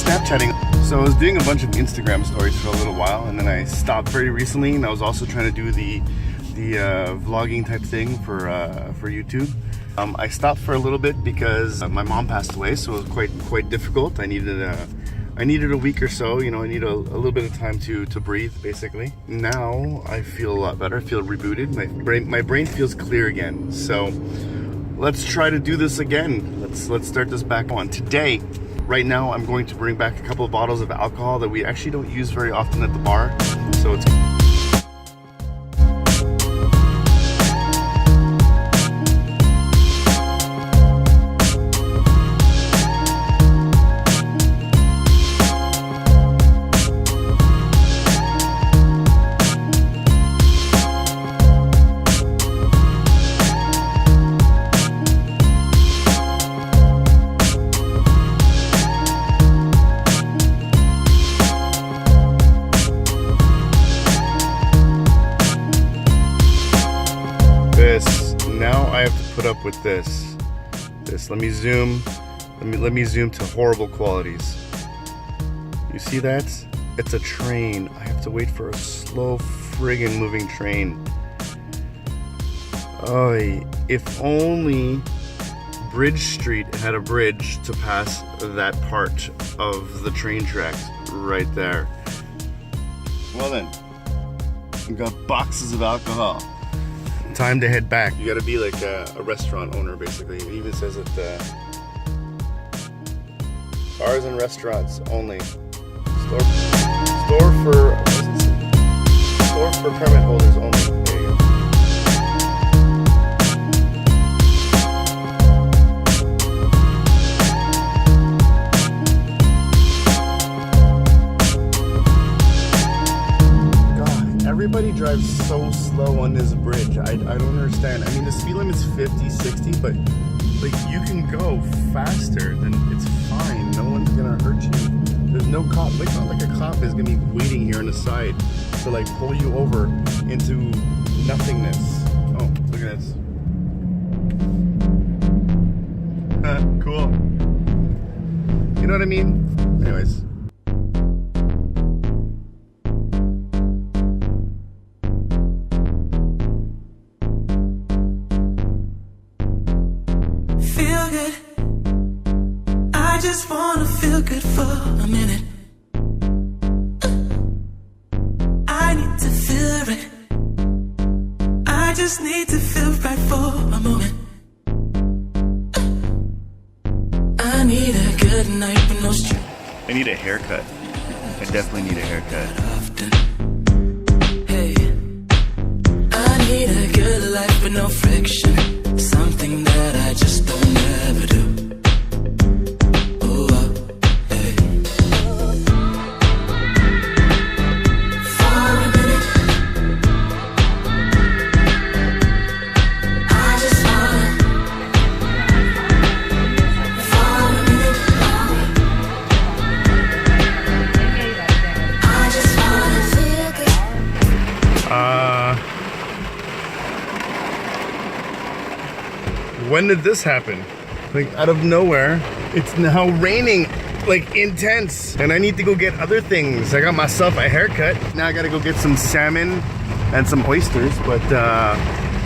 Snapchatting. So I was doing a bunch of Instagram stories for a little while, and then I stopped very recently, and I was also trying to do the vlogging type thing for YouTube. I stopped for a little bit because my mom passed away, so it was quite difficult. I needed a week or so, you know, I need a little bit of time to breathe, basically. Now I feel a lot better. I feel rebooted. My brain feels clear again. So let's try to do this again. Let's start this back on. Today, right now, I'm going to bring back a couple of bottles of alcohol that we actually don't use very often at the bar. So it's now I have to put up with this. Let me zoom. Let me zoom to horrible qualities. You see that? It's a train. I have to wait for a slow friggin' moving train. Oy, if only Bridge Street had a bridge to pass that part of the train tracks right there. Well then, we've got boxes of alcohol. Time to head back. You gotta be like a restaurant owner, basically. It even says that bars and restaurants only. Store for permit holders only. There you go. Everybody drives so slow on this bridge. I don't understand. I mean, the speed limit's 50, 60, but like you can go faster, then it's fine. No one's gonna hurt you. There's no cop. It's not like a cop is gonna be waiting here on the side to like pull you over into nothingness. Oh, look at this. Cool. You know what I mean? Anyways. I just wanna feel good for a minute. I need to feel right. I just need to feel right for a moment. I need a good night with no stress. I need a haircut. I definitely need a haircut. Hey, I need a good life with no friction. Something that I just don't ever do. When did this happen? Like out of nowhere, it's now raining like intense, and I need to go get other things. I got myself a haircut. Now I gotta go get some salmon and some oysters, but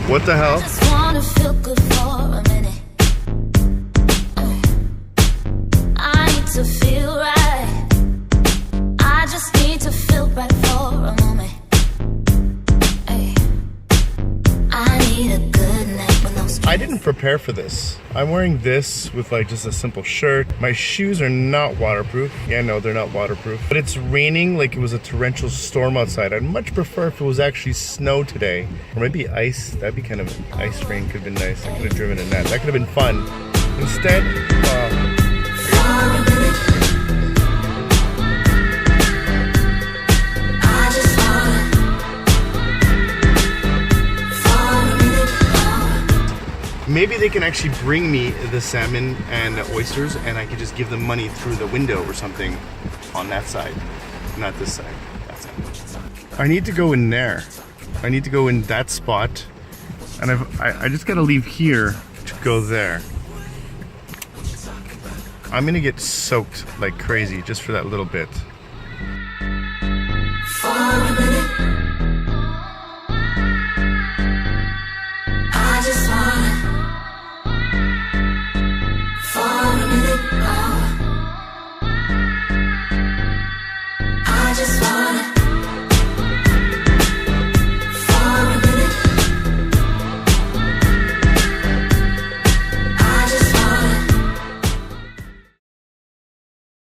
what the hell? I just wanna feel good for a minute. I need to feel right. I just need to feel right for a moment. I need a good night with no stress. I didn't prepare for this. I'm wearing this with like just a simple shirt. My shoes are not waterproof. Yeah, no, they're not waterproof. But it's raining like it was a torrential storm outside. I'd much prefer if it was actually snow today. Or maybe ice. That'd be kind of, ice rain could have been nice. I could have driven in that. That could have been fun. Instead, maybe they can actually bring me the salmon and the oysters, and I could just give them money through the window or something on that side. Not this side. That side. I need to go in there. I need to go in that spot, and I just gotta leave here to go there. I'm gonna get soaked like crazy just for that little bit.